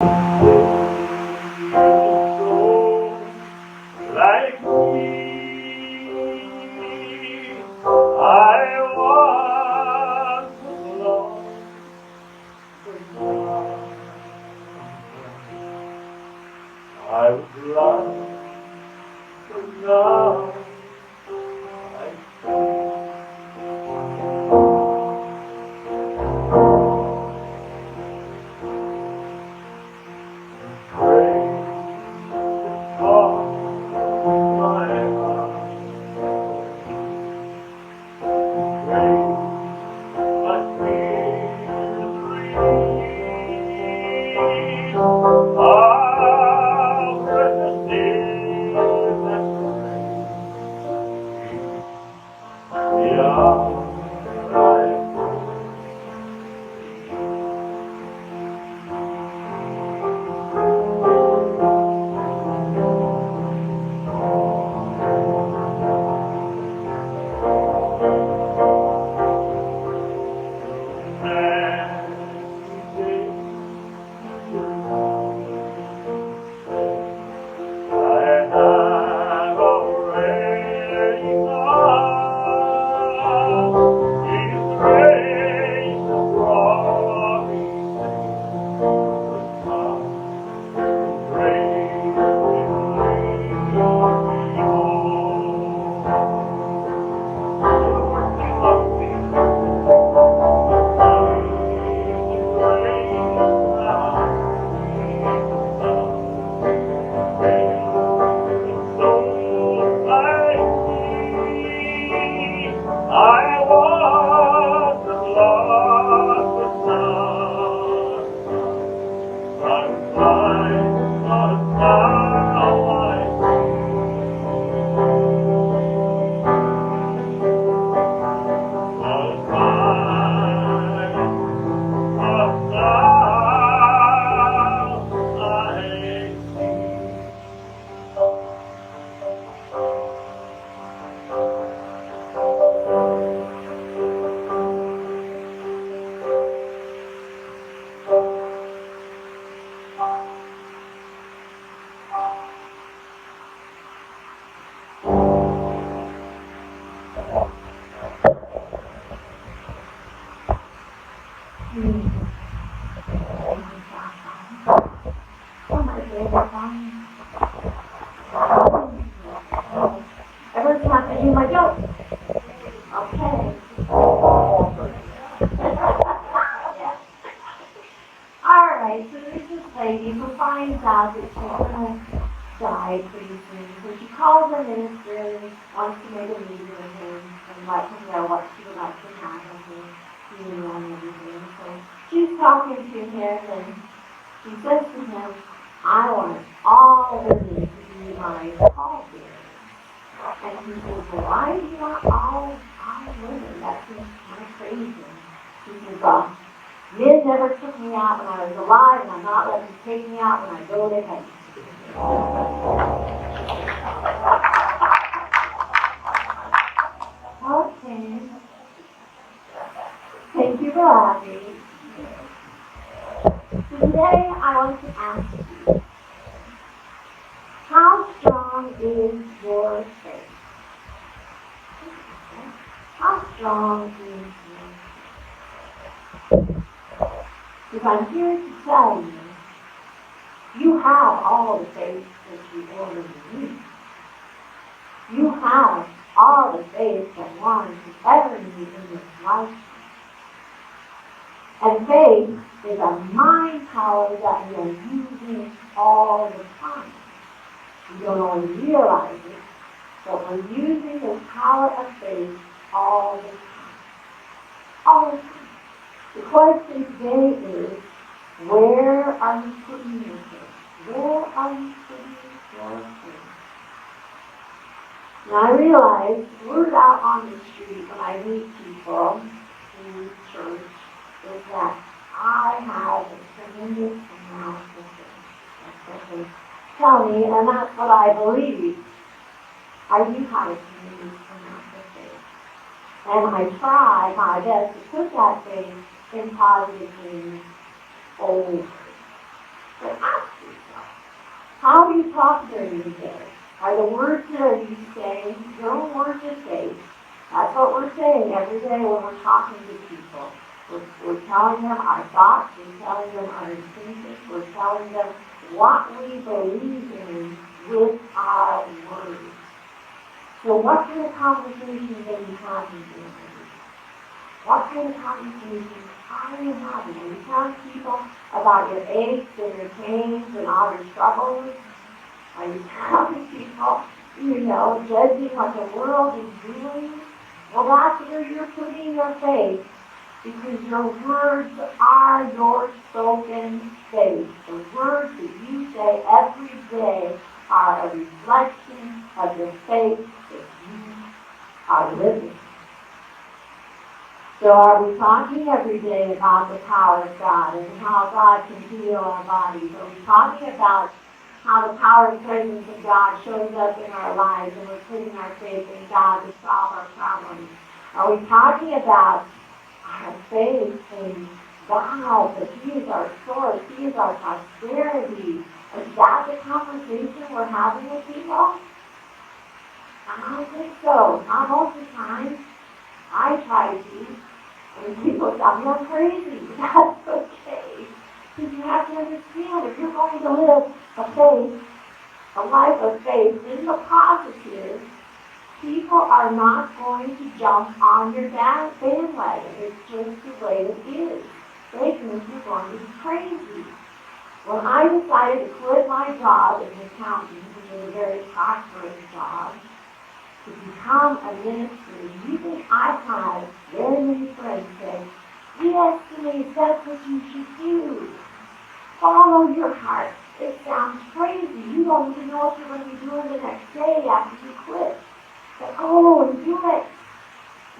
Like me, I was lost, but now I was lost, but now I pray for my heart. Pray my fears relieve. Ah, precious is that grace beyond I was lost, but now I'm blind, but now I was blind, but now I Everyone's not going to do my joke. Okay. Alright, so there's this lady who finds out that she's going to die pretty soon. So she calls her minister and wants to make a meeting with him and let him know what she would like to happen and funeral and everything. So she's talking to him and she says to him, I want all women to be my pallbearers. And he says, well, why do you want all women? That seems kind of crazy. He says, men never took me out when I was alive, and I'm not letting them take me out when I go to heaven. Okay. Thank you for laughing. So today I want to ask you, how strong is your faith? How strong is your faith? Because I'm here to tell you, you have all the faith that you already need. You have all the faith that one could ever need in this life. And faith is a mind power that we are using all the time. We don't always realize it, but we're using the power of faith all the time. All the time. The question today is, where are you putting your faith? Where are you putting your faith? Now I realize, word out on the street when I meet people in church is that I have a tremendous amount of faith. That's what they tell me, and that's what I believe. I do have a tremendous amount of faith. And I try my best to put that faith in positive things over. But ask yourself, how do you talk during the day? Are the words that you say your own words of faith? That's what we're saying every day when we're talking to people. We're telling them our thoughts, we're telling them our intentions, we're telling them what we believe in with our words. So what kind of conversations are you having with them? What kind of conversations are you having? Are you telling people about your aches and your pains and all your struggles? Are you telling people, judging what the world is doing? Well, that's where you're putting your faith, because your words are your spoken faith. The words that you say every day are a reflection of the faith that you are living. So are we talking every day about the power of God and how God can heal our bodies? Are we talking about how the power and presence of God shows up in our lives and we're putting our faith in God to solve our problems? Are we talking about our faith in God, that He is our source, He is our prosperity? Is that the conversation we're having with people? I don't think so. Not most of the time. I try to. When people tell me I'm crazy, that's okay. Because you have to understand, if you're going to live a life of faith in the positive, people are not going to jump on your bandwagon. It's just the way it is. They think you're going to be crazy. When I decided to quit my job as an accountant, which was a very prosperous job, to become a minister, you think I had very many friends say, yes, Denise, that's what you should do. Follow your heart. It sounds crazy. You don't even know what you're going to be doing the next day after you quit. But go and do it.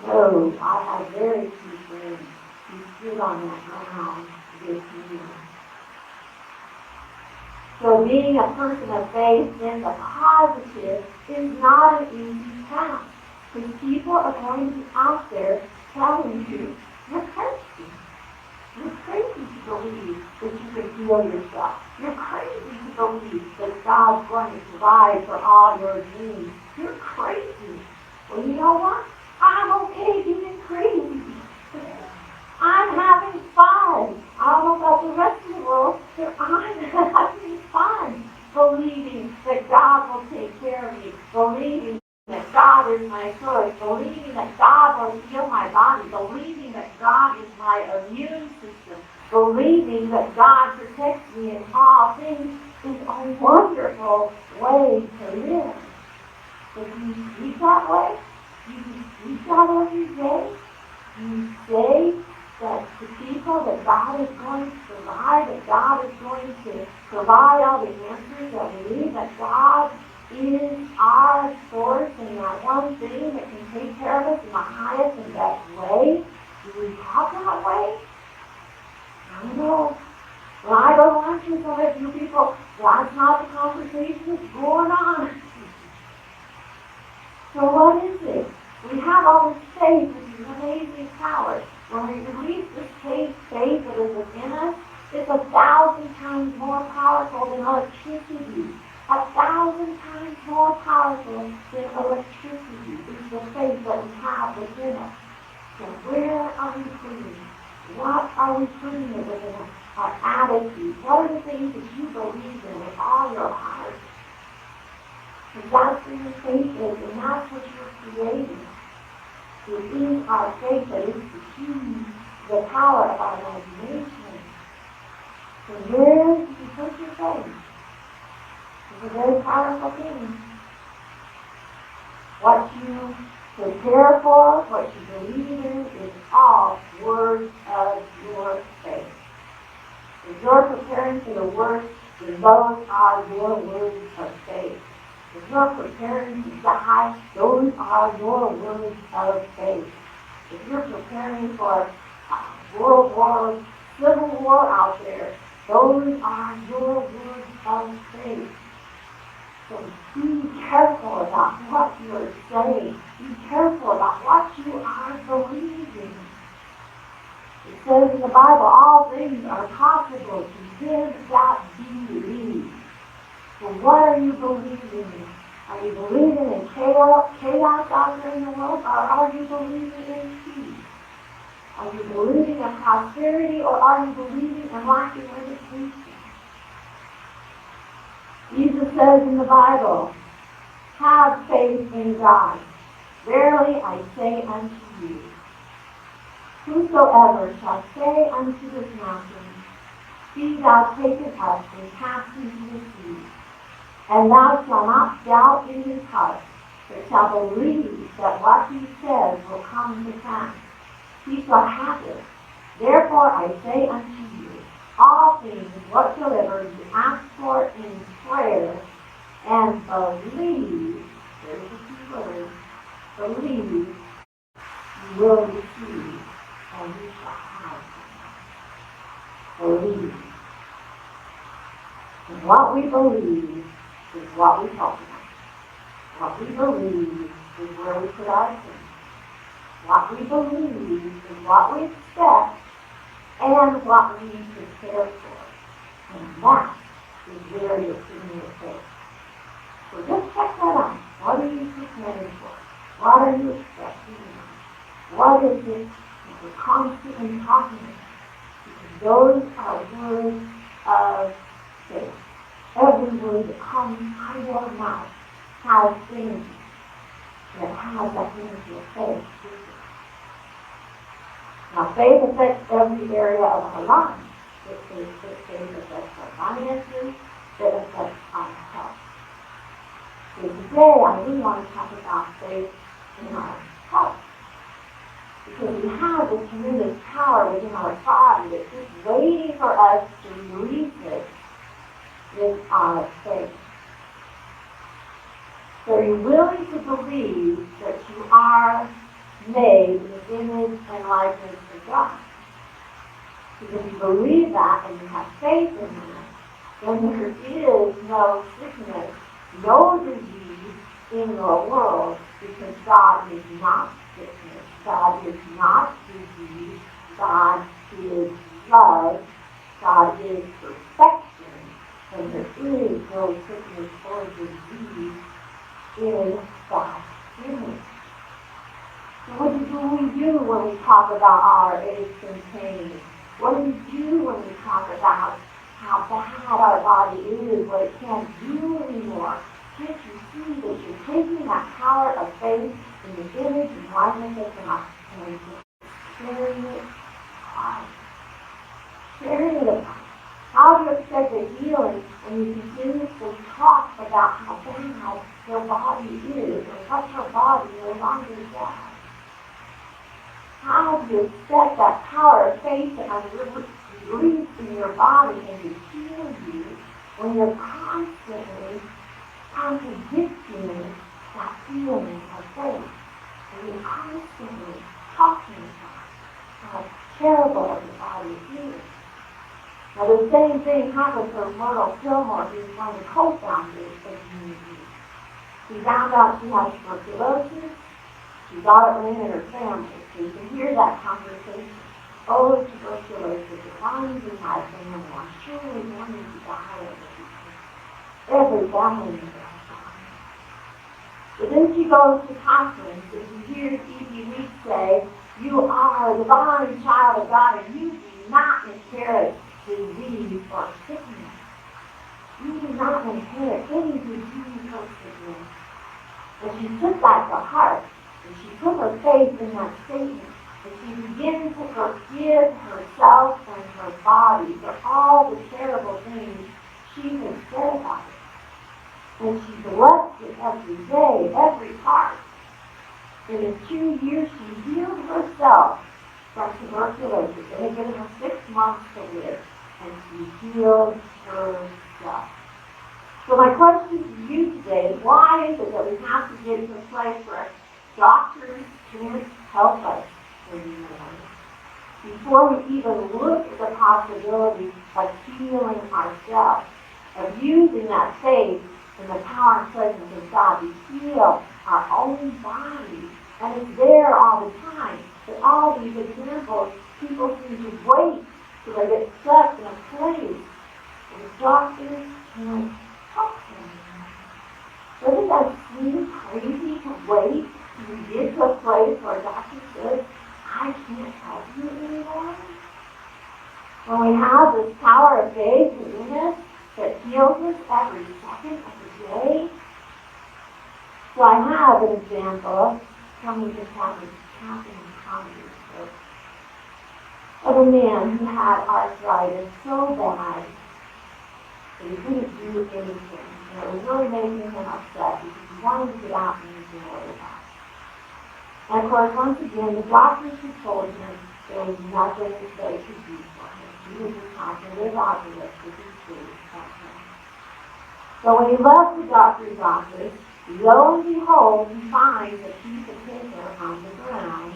No, I have very few friends who stood on that ground with me. So being a person of faith in the positive is not an easy task. Because people are going to be out there telling you, you're crazy. You're crazy to believe that you can heal yourself. You're crazy to believe that God's going to provide for all your needs. You're crazy. Well, you know what? I'm okay being crazy. I'm having fun. I don't know about the rest of the world, but I'm having fun believing that God will take care of me, believing that God is my source, believing that God will heal my body, believing that God is my immune system, believing that God protects me in all things is a wonderful way to live. So do you speak that way? Do you speak that every day? Do you say that to people that God is going to provide, that God is going to provide all the answers, that believe that God is our source and that one thing that can take care of us in the highest and best way? Do we talk that way? I don't know. When I go to lunch with some of you people, that's not the conversation that's going on. So what is it? We have all this faith, this amazing power. When we release this faith that is within us, it's 1,000 times more powerful than electricity. 1,000 times more powerful than electricity is the faith that we have within us. So where are we putting it? What are we putting it within us? Our attitude. What are the things that you believe in with all your heart? And that's where your faith is, and that's what you're creating. It is our faith that is the key, the power of our imagination. So where do you put your faith? It's a very powerful thing. What you prepare for, what you believe in, is all words of your faith. If you're preparing for the worst, then those are your words of faith. If you're preparing to die, those are your words of faith. If you're preparing for World War, Civil War out there, those are your words of faith. So be careful about what you are saying. Be careful about what you are believing. It says in the Bible, all things are possible to Then that believe. So what are you believing in? Are you believing in chaos out there in the world, or are you believing in peace? Are you believing in prosperity, or are you believing in lack and limitation? Jesus says in the Bible, have faith in God. Verily I say unto you, whosoever shall say unto this mountain, be thou taken up and cast into the sea, and thou shalt not doubt in his heart, but shall believe that what he says will come to pass, he shall have it. Therefore I say unto you, all things whatsoever you ask for in prayer, and believe, there's the key word, believe, you will receive, and you shall have it. Believe. And what we believe is what we talk about. What we believe is where we put our faith. What we believe is what we expect and what we prepare for. And that is where you're putting your faith. So just check that out. What are you preparing for? What are you expecting? What is it that we're constantly talking about? Because those are words of faith. Every word that comes out of your mouth has energy. That has that energy of faith. Now, faith affects every area of our lives. Faith affects our finances. It affects our health. So today, I really want to talk about faith in our health. Because we have this tremendous power within our body that's just waiting for us to release it with our faith. So are you willing to believe that you are made in the image and likeness of God? Because if you believe that and you have faith in that, then there is no sickness, no disease in your world, because God is not sickness. God is not disease. God is love. God is perfection. And there is no sickness or disease in God's image. So what do we do when we talk about our aches and pains? What do we do when we talk about how bad our body is, what it can't do anymore? Can't you see that you're taking that power of faith in the image and likeness of God and sharing it apart? Sharing it apart. How do you expect a healing when you continuously talk about how bad your body is or what your body no longer does? How do you expect that power of faith to release in your body and to heal you when you're constantly contradicting that feeling of faith? And you're constantly talking about how terrible your body is. Now the same thing happened for Myrtle Fillmore, who's one of the co-founders of Unity. She found out she had tuberculosis. She thought it ran in her family. So you can hear that conversation. Oh, tuberculosis, it runs in my family. I'm surely going to die of it. Every family member has died. But then she goes to conference and she hears E.B. Weeks say, you are the divine child of God and you do not inherit disease or sickness. You do not inherit any disease or sickness. And she took that to heart. And she put her faith in that statement. And she began to forgive herself and her body for all the terrible things she had said about it. And she blessed it every day, every part. And in 2 years, she healed herself from tuberculosis. They had given her 6 months to live. And she healed herself. So my question to you today is, why is it that we have to get to a place where doctors can't help us anymore before we even look at the possibility of healing ourselves, of using that faith in the power and presence of God to heal our own bodies? And it's there all the time. But all these examples, people seem to wait till they get stuck in a place The doctors can't help him. Doesn't that seem crazy to wait till you get to a place where a doctor says, I can't help you anymore? When we have this power of faith within us that heals us every second of the day. So I have an example coming to happened in Congress of a man who had arthritis so bad that he couldn't do anything. And it was really making him upset because he wanted to get out and use the water. And of course, once again, the doctors had told him there was nothing they could do for him. He was just have to live out the rest of his days. So when he left the doctor's office, lo and behold, he finds a piece of paper on the ground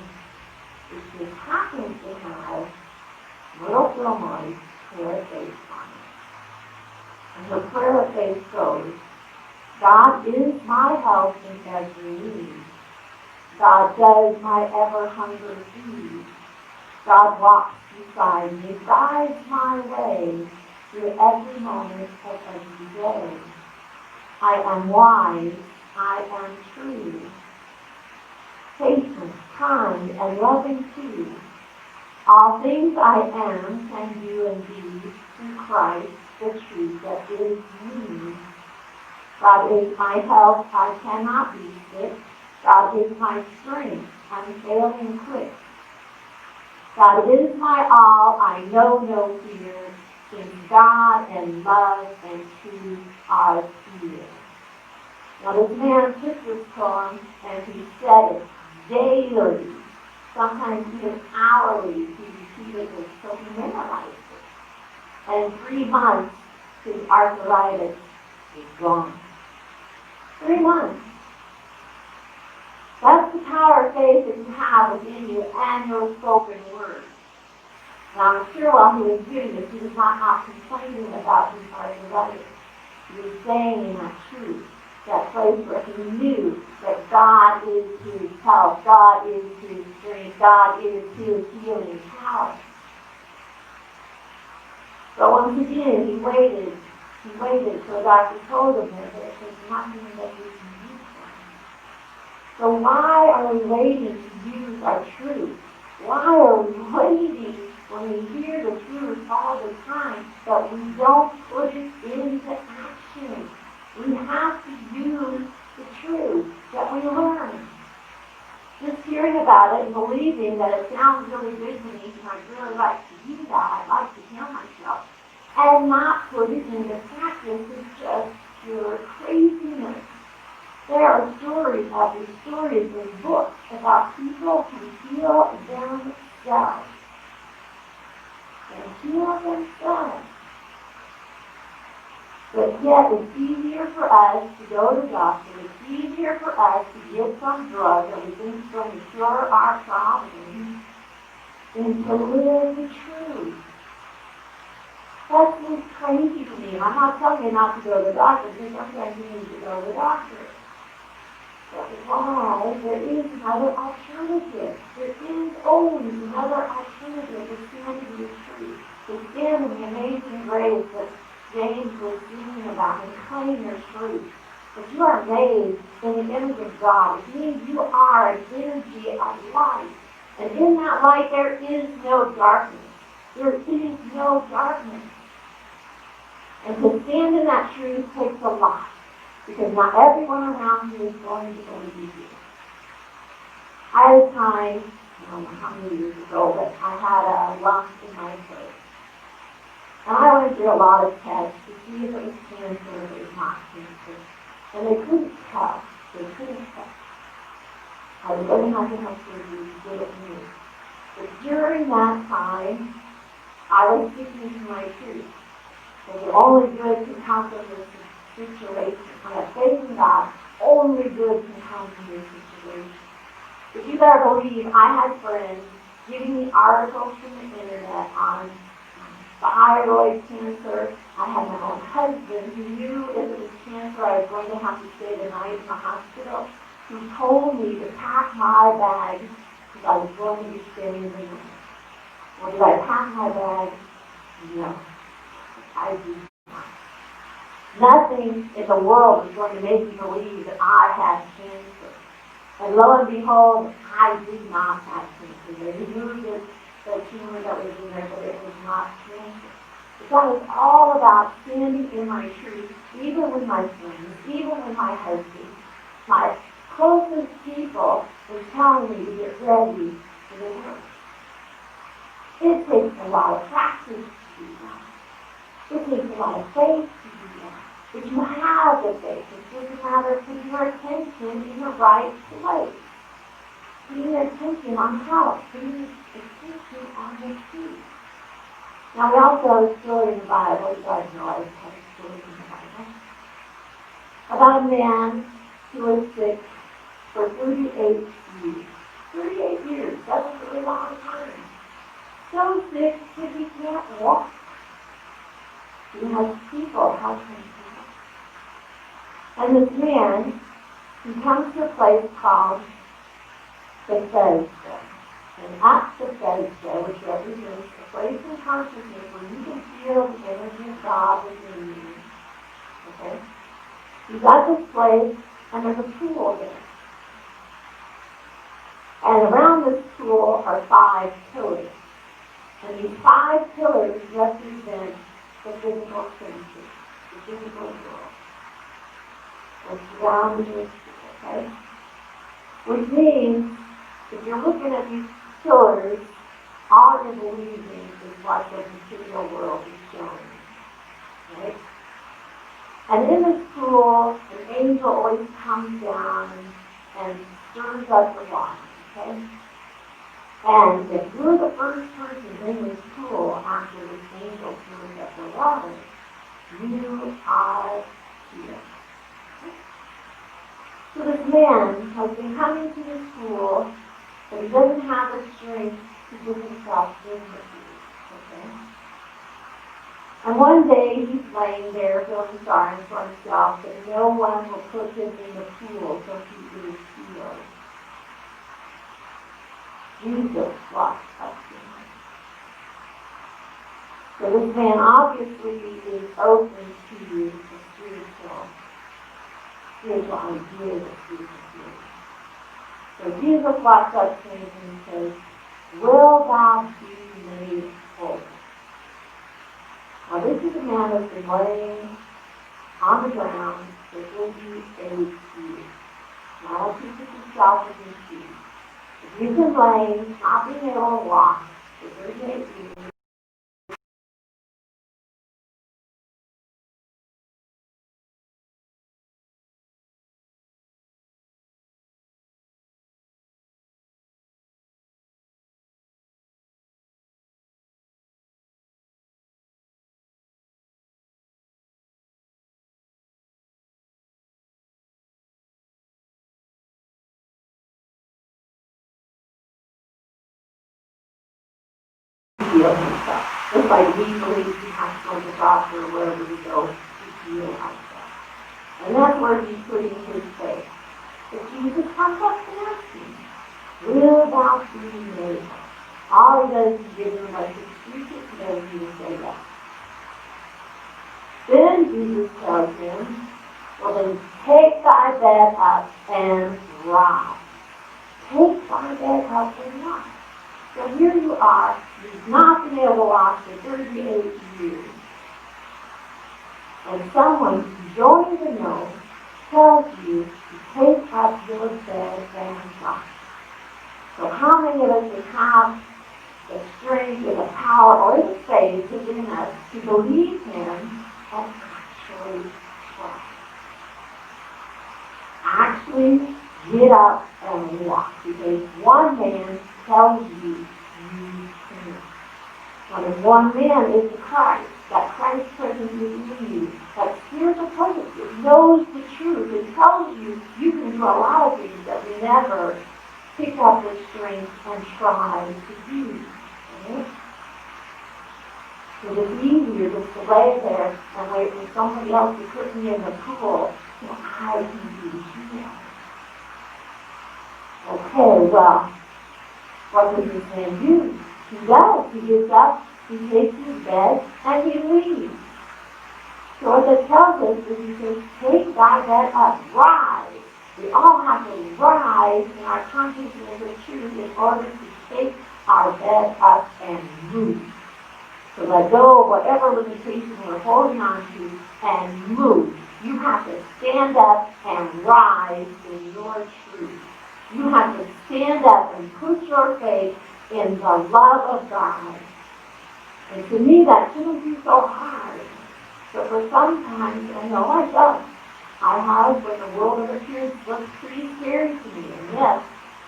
which just happens to have little Filmoy's prayer face on it. And her prayer face goes, God is my help in every need. God does my ever hunger feed. God walks beside me, guides my way through every moment of every day. I am wise, I am true, patient, kind, and loving too. All things I am can do and be through Christ, the truth that is me. God is my help, I cannot be sick. God is my strength, unfailing quick. God is my all, I know no fear. In God and love and truth are here. Now this man took this poem and he said it daily, sometimes even hourly. He repeated it so he memorized it. And in 3 months, his arthritis is gone. 3 months. That's the power of faith that you have within you and your spoken word. Now I'm sure while he was doing this, he was not complaining about his arthritis. He was saying in that truth, that place where he knew that God is his help, God is his strength, God is his healing power. So once again, he waited till the doctor told him that there's nothing that he can do for him. So why are we waiting to use our truth? Why are we waiting when we hear the truth all the time that we don't put it into action? We have to use the truth that we learn. Just hearing about it and believing that it sounds really good to me and I'd really like to do that, I'd like to heal myself, and not put it into practice is just pure craziness. There are stories after stories in books about people who heal themselves. And heal themselves. But yet it's easier for us to go to the doctor, it's easier for us to get some drug that we think is going to cure our problems than to live the truth. That seems crazy to me. I'm not telling you not to go to the doctor, because sometimes you need to go to the doctor. But why? There is another alternative. There is always another alternative to standing in the truth, to stand in the amazing grace that James was speaking about and claim your truth. If you are made in the image of God, it means you are an energy of light. And in that light there is no darkness. There is no darkness. And to stand in that truth takes a lot. Because not everyone around you is going to believe you. I had a time, I don't know how many years ago, but I had a lump in my throat. And I went through a lot of tests to see if it was cancer or if it was not cancer. And they couldn't tell. They couldn't tell. I was going to have to have surgery to get it moved. But during that time, I was sticking to my truth. So the only good can come from this situation. I have faith in God. Only good can come from this situation. If you better believe, I had friends giving me articles from the internet on thyroid cancer. I had my own husband who knew if it was cancer I was going to have to stay the night in the hospital, who told me to pack my bag because I was going to be staying the night. Well, did I pack my bag? No. I did Nothing in the world is going to make me believe that I had cancer. And lo and behold, I did not have cancer. They removed the tumor that was in there, but it was not cancer. But that was all about standing in my truth, even with my friends, even with my husband. My closest people were telling me to get ready for the work. It takes a lot of practice to do that. It takes a lot of faith to do that. But you have the faith. It's just a matter of putting your attention in the right place. Putting your attention on health. Putting your attention on the truth. Now we also have a story in the Bible. You guys know I have a story in the Bible. About a man who was sick for 38 years. 38 years. That's a really long time. So sick that he can't walk. He has people helping him. And this man, he comes to a place called Bethesda. And at Bethesda, which represents a place in consciousness where you can feel the energy of God within you. Okay? He's at this place, and there's a pool there. And around this pool are 5 pillars. And these 5 pillars represent the physical senses, the physical world. And surrounding this pool, okay? Which means, if you're looking at these pillars, all you're believing is what the material world is showing. Right? And in this pool, an angel always comes down and stirs up the water, okay? And if you're the first person in this pool after this angel stirs up the water, you are healed. So this man has been coming to this pool, but he doesn't have the strength to put himself in the pool, okay? And one day he's laying there feeling sorry for himself that no one will put him in the pool so he is healed. Jesus walks up to him. So this man obviously is open to the spiritual ideas of spiritual healing. So Jesus walks up to him and says, "Will thou be made whole?" Now this is a man that's been laying on the ground for 38 years. Now I want you to put yourself in his shoes. If you've been laying, not being able to walk for 38 years, heal himself. Just like we believe we have to go to the doctor or wherever we go to heal ourselves. And that's where he's putting his faith. If Jesus comes up and asks him, "Will thou be made whole?" All he does is give him like excuses so that he will say yes. Then Jesus tells him, "Well then take thy bed up and rise." Take thy bed up and rise. So here you are, you've not been able to walk for 38 years. And someone you don't even know tells you to take up your bed and rise. So how many of us would have the strength or the power or the faith within us to believe him and actually try? Actually get up and walk, because one man tells you you can. Now there's one man is the Christ, that Christ presence within you, that spiritual presence that knows the truth and tells you you can do a lot of things that we never pick up the strength and try to do. Right? So it's easier just to lay there and wait for somebody else to put me in the pool so I can be healed. Okay, well, what does this man do? He does. He gets up, he takes his bed, and he leaves. So what that tells us is he says, take thy bed up, rise. We all have to rise in our consciousness of truth in order to take our bed up and move. So let go of whatever limitation we're holding on to and move. You have to stand up and rise in your truth. You have to stand up and put your faith in the love of God. And to me, that shouldn't be so hard. But for sometimes, I know I don't. I have, when the world of appearance looks pretty scary to me. And yes,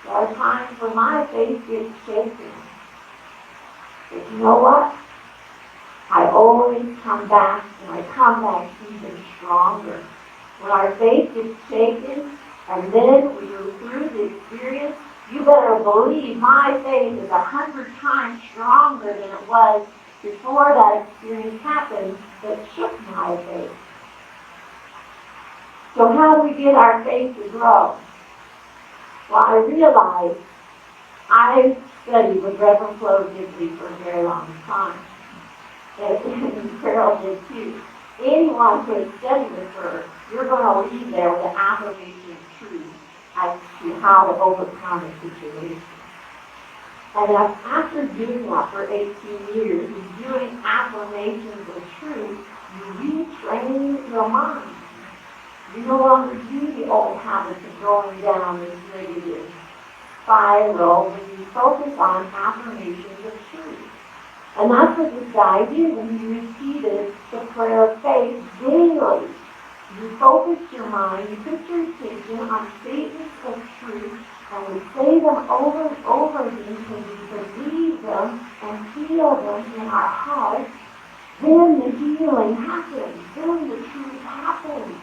there are times when my faith gets shaken. But you know what? I always come back, and I come back even stronger. When our faith gets shaken, and then we go through the experience, you better believe my faith is 100 times stronger than it was before that experience happened that shook my faith. So how do we get our faith to grow? Well, I realized I studied with Reverend Flo Digley for a very long time. And Carol did too. Anyone who has studied with her, you're going to leave there with an affirmation of truth as to how to overcome a situation. And after doing that for 18 years, and doing affirmations of truth, you retrain your mind. You no longer do the old habits of going down this negative spiral when you focus on affirmations of truth. And that's what this guy did when he repeated the prayer of faith daily. You focus your mind, you put your attention on statements of truth, and we say them over and over again until we believe them and feel them in our hearts. Then the healing happens. Then the truth happens.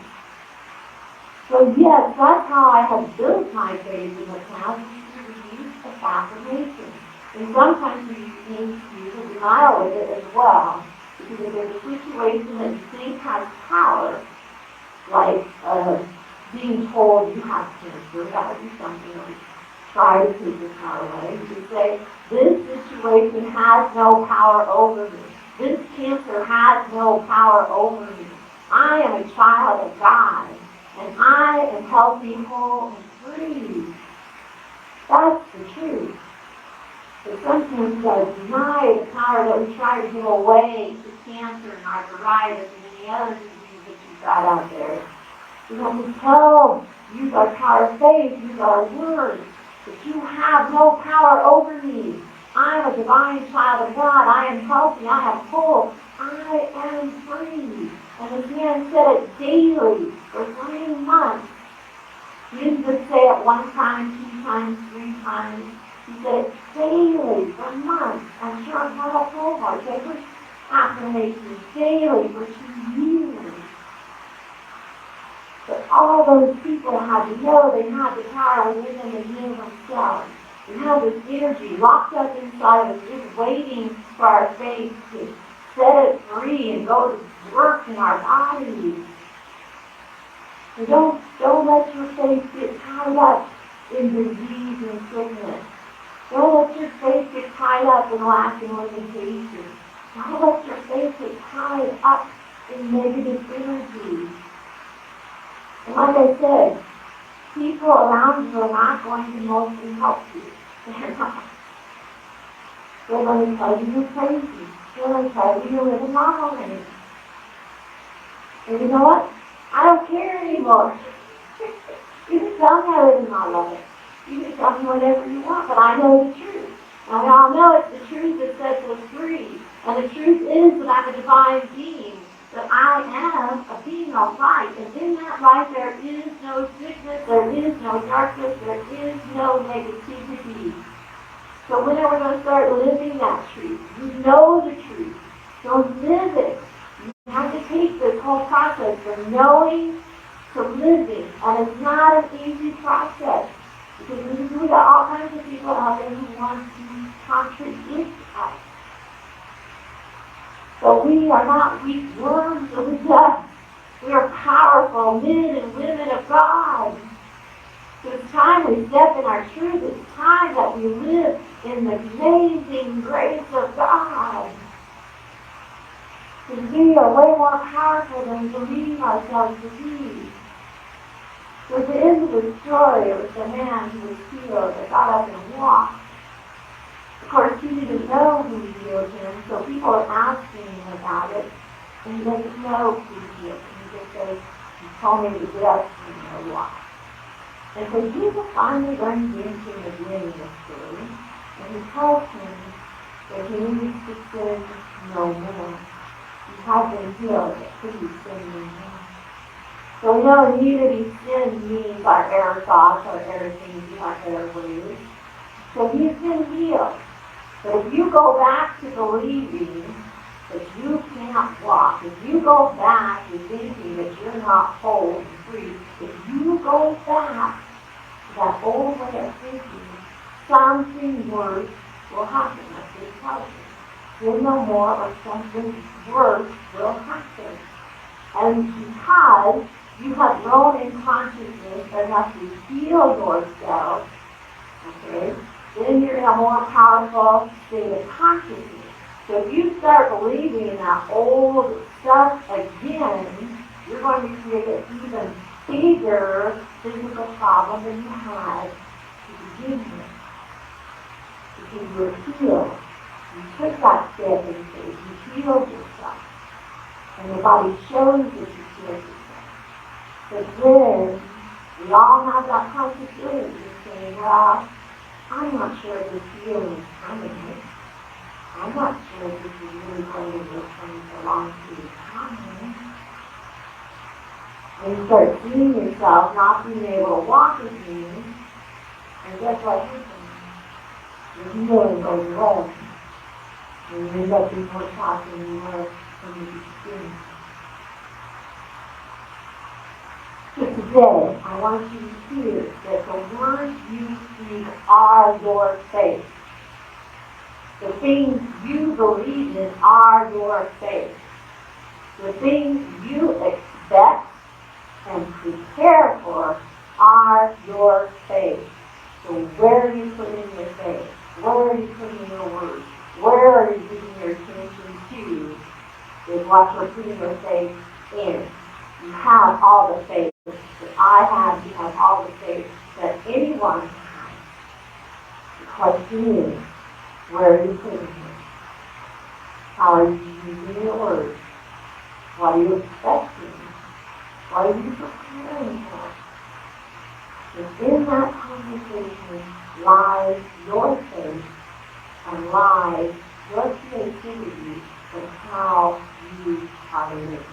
So yes, that's how I have built my faith in the past, through the use of affirmation. And sometimes we need to use a denial with it as well. Because if there's a situation that you think has power, like being told you have cancer, that would be something that we try to take the power away. You could say, this situation has no power over me. This cancer has no power over me. I am a child of God. And I am healthy, whole, and free. That's the truth. But sometimes we got to deny the power that we try to give away to cancer and arthritis and any other disease that you've got out there. We have to use our power of faith, use our words, that you have no power over me. I am a divine child of God. I am healthy. I am whole. I am free. And the man said it daily for 3 months. He didn't just say it 1 time, 2 times, 3 times. He said it daily for months. I'm sure I'm not a full heart. They were affirmations daily for 2 years. But all those people had to know they had the power within them to heal themselves. We have this energy locked up inside of us, just waiting for our faith to set it free and go to work in our bodies. So don't let your faith get tied up in disease and sickness. Don't let your faith get tied up in lack and limitation. Don't let your faith get tied up in negative energy. And like I said, people around you are not going to mostly help you. They're not. They're going to tell you you're crazy. They're going to tell you you're living normally. And you know what? I don't care anymore. You can tell me I live in my life. You can tell me whatever you want, but I know the truth. And we all know it's the truth that sets us free. And the truth is that I'm a divine being. That I am a being of light. And in that light there is no sickness, there is no darkness, there is no negativity. So when are we going to start living that truth? You know the truth. So live it. You have to take this whole process from knowing to living. And it's not an easy process. Because we got all kinds of people out there who want to contradict us. But we are not weak worms of the dust. We are powerful men and women of God. So it's time we step in our truth. It's time that we live in the amazing grace of God. Because we are way more powerful than we believe ourselves to be. So at the end of the story, it was the man who was healed that got up and walked. Of course, he didn't know who healed him, so people are asking him about it, and he doesn't know who healed him. He just says, he told me to get up and walk. And so Jesus finally runs into him again in the story, and he tells him that he needs to sin no more. He has been healed, but please sin no more. So we know immunity sin means our error thoughts, our error thinking, our error ways. So he's been healed. But if you go back to believing that you can't walk, if you go back to thinking that you're not whole and free, if you go back to that old way of thinking, something worse will happen. That's what it tells you. Sin no more, or something worse will happen. And because you have grown in consciousness enough to heal yourself, okay, then you're in a more powerful state of consciousness. So if you start believing that old stuff again, you're going to create an even bigger physical problem than you had to begin with. Because you're healed. You took that step in faith. You healed yourself. And your body shows that you healed yourself. But then, we all have that possibility of saying, well, I'm not sure this healing is permanent. I'm not sure this is really going to work for me for a long period of time. And you start seeing yourself not being able to walk again, and guess what happens? Your healing goes away. And you end up being more shocked than you were when you began. So today, I want you to hear that the words you speak are your faith. The things you believe in are your faith. The things you expect and prepare for are your faith. So where are you putting your faith? Where are you putting your words? Where are you giving your attention to? Is what you're putting your faith in. You have all the faith that I have. You have all the faith that anyone has. The question is, where are you putting it? How are you using your words? What are you expecting? What are you preparing for? Within that conversation lies your faith and lies your creativity and how you are living.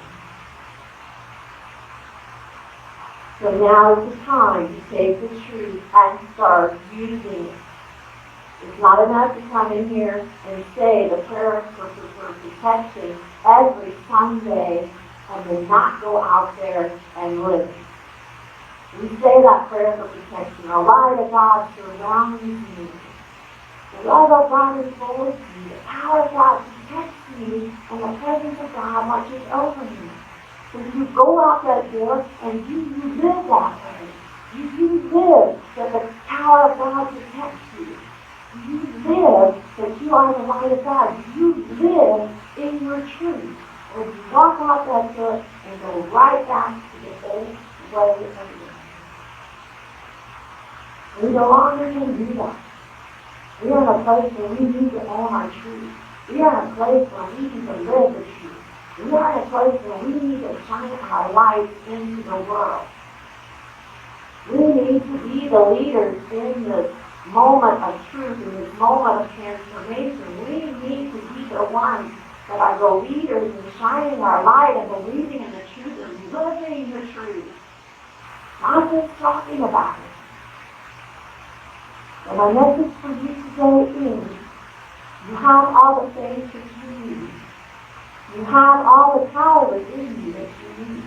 So now is the time to take the truth and start using it. It's not enough to come in here and say the prayer for protection every Sunday and then not go out there and live. We say that prayer for protection. The light of God surrounds me. The love of God enfolds me. The power of God protects me, and the presence of God watches over me. So you go out that door and you live that way. You live that the power of God protects you. You live that you are the light of God. You live in your truth. Or you walk out that door and go right back to the old way of living. We no longer can do that. We are in a place where we need to own our truth. We are in a place where we need to live the truth. We are in a place where we need to shine our light into the world. We need to be the leaders in this moment of truth, in this moment of transformation. We need to be the ones that are the leaders in shining our light and believing in the truth and living the truth. Not just talking about it. And my message for you today is, you have all the faith that you need. You have all the power within you that you need.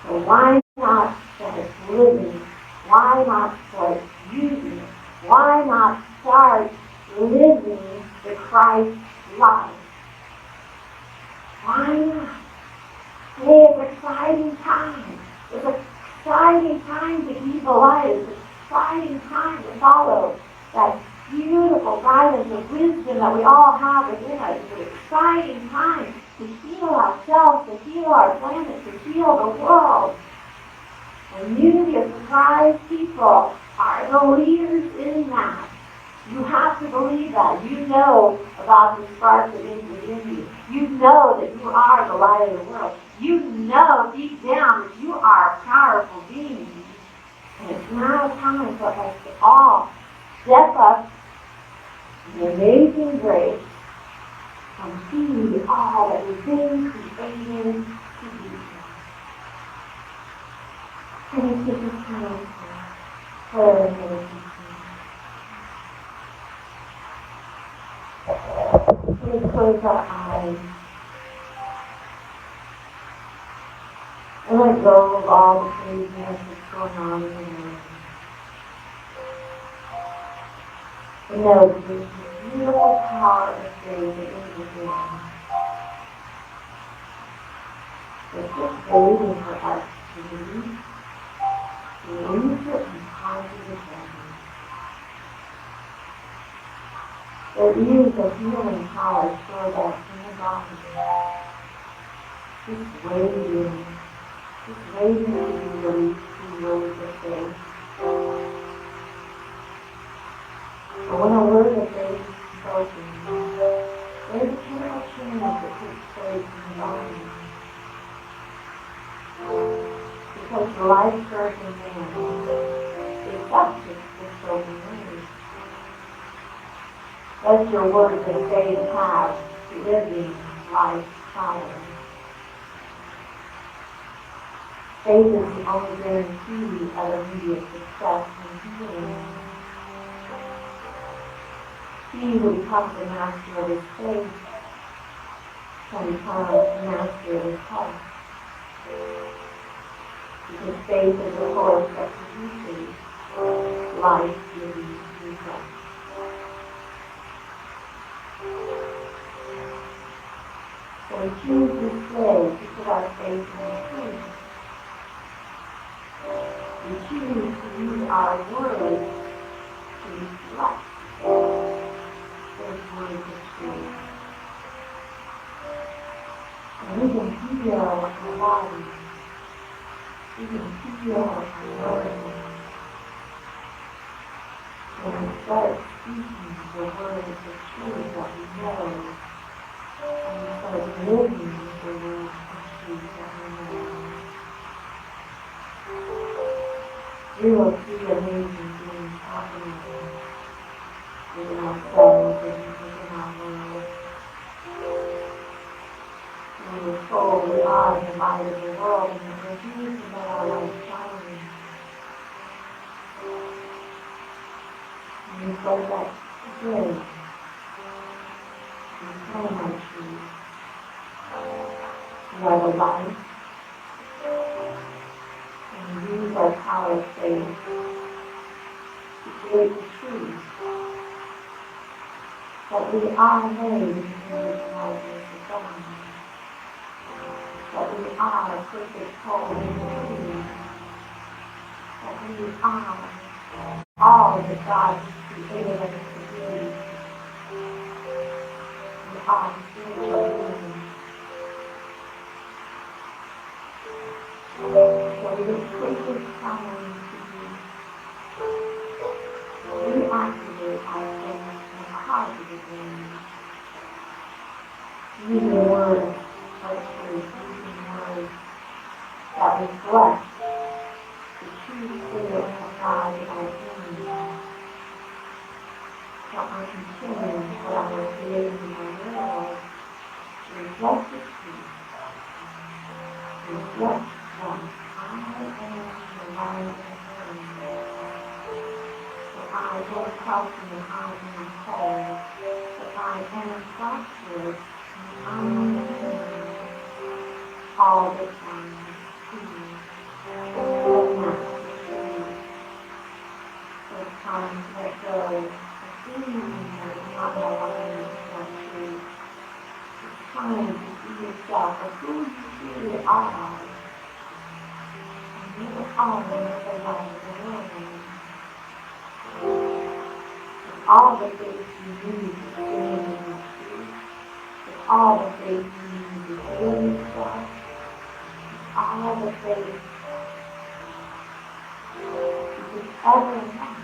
So why not start living? Why not start using it? Why not start living the Christ life? Why not? Hey, it's an exciting time. It's an exciting time to keep alive. It's an exciting time to follow that beautiful guidance of wisdom that we all have within us. It's an exciting time to heal ourselves, to heal our planet, to heal the world. And Unity of Surprise people are the leaders in that. You have to believe that. You know about the spark that is within you. You know that you are the light of the world. You know deep down that you are powerful beings. And it's now time for us to all step up in amazing grace and be all that we've been created to be. Can you take this time for prayer and meditation? Let me close our eyes and let go of all the craziness that's going on in the world. And know that there's this beautiful power of faith that is within us. It's just waiting for us to release it and conjure it down. There is a healing power stored up in the body. Just waiting to be released through words of faith. But when a word of faith is spoken, there's a chemical change that takes place in the body. Because the life birth in man is subject to spoken words. Let your words of faith have living life power. Faith is the only guarantee of immediate success and healing. He who becomes the master of his faith can become the master of his heart. Because faith is the force that produces life giving results. So we choose this day to put our faith in the truth. We choose to use our words to reflect those words of truth. And we can heal our body. We can heal our mind. When we start speaking the words of truth that we know, and we start living the words of truth that we know, we will see amazing things happening within ourselves and within our world. We will told we are the light of the world and we refuse to let our light shine. And we say that today, we claim our truth. We are the light. And use our power of faith to create the truth that we are made in the image and likeness of God. That we are perfect, whole, and true. That we are all that God has created us to be. We are spiritual beings. So we will take this time to reactivate our faith in a positive way. Using words of truth, using words that reflect the true spirit of God in our being. That we're continuing what we're creating in our world to reflect the truth. Reflect that I am the light of the world. That I will help and I am whole. That I am prosperous and I am all the time. So it's time to let go of anything that is not aligned with that truth. It's time to see yourself for who you really are. And you are the light of the world. all the faith you need to stand in the truth. With all the faith you need to heal yourself. With all the faith you could ever want.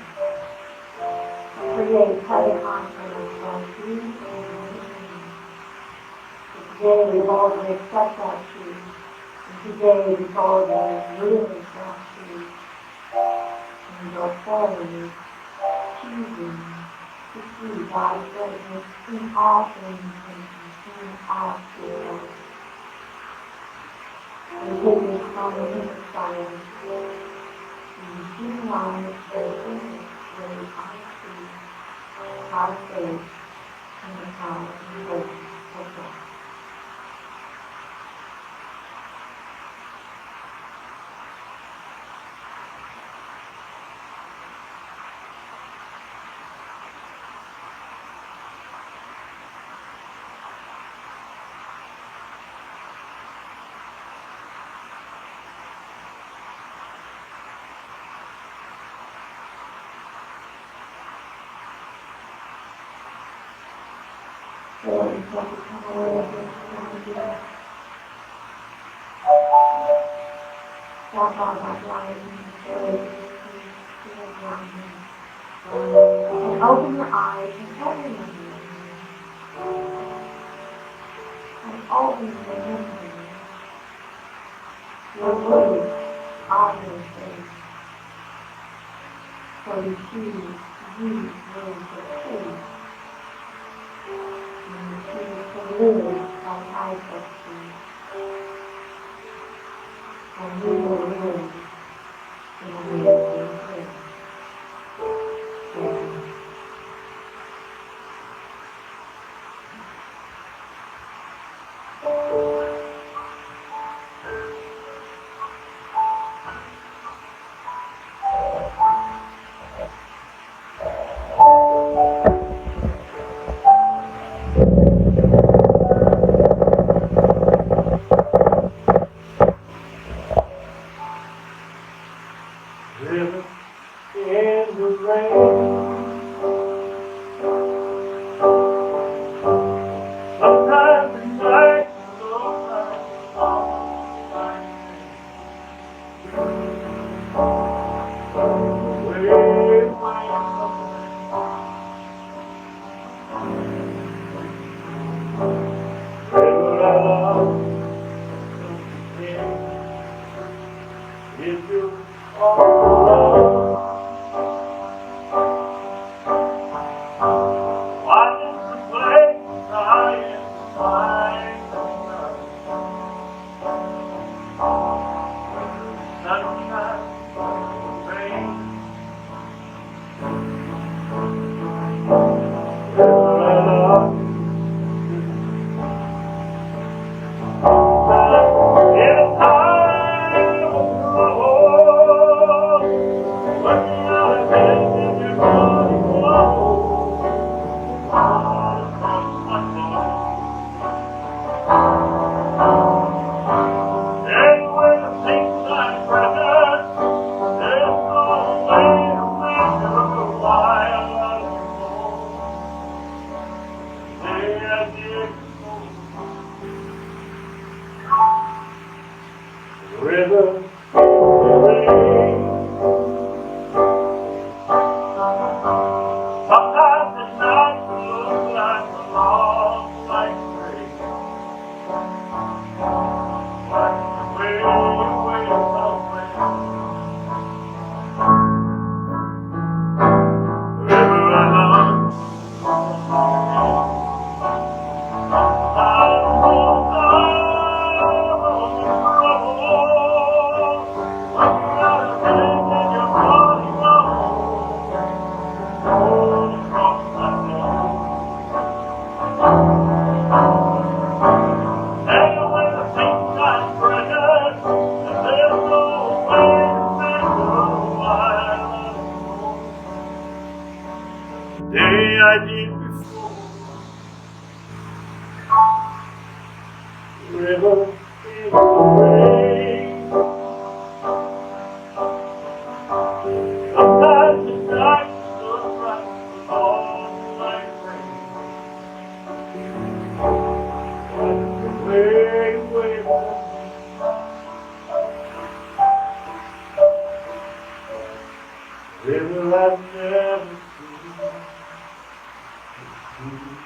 Create heavy confidence from you and me. Today, Lord, we accept that truth. And today, Lord, we really that truth. And go forward, choosing to see God's greatness in all things and in all spheres. And take this moment in silence. And you know that there is really honesty, how faith, and how faith of God. Lord, we thank you for the word of this. Walk on that line and open your eyes and open your ears. And open your memory. Your words on your face. So you choose these words of faith. And you choose to live by life of truth. And you will live in a way of faith. River in the rain. Sometimes the night looks like all night. Way away river I love, if you all alone. Why is the place I am flying tonight? Sunshine, rain, river I love. In a time of trouble, working out a bed in your body flow. All across my soul. And when it seems like precious, there's no way to measure why I love you more. Say I did before. River in the rain. Sometimes the night looks like a long white rain. Like way away somewhere. River I love. Day I did before. River in the rain. Sometimes the night looks like a long river I've never seen.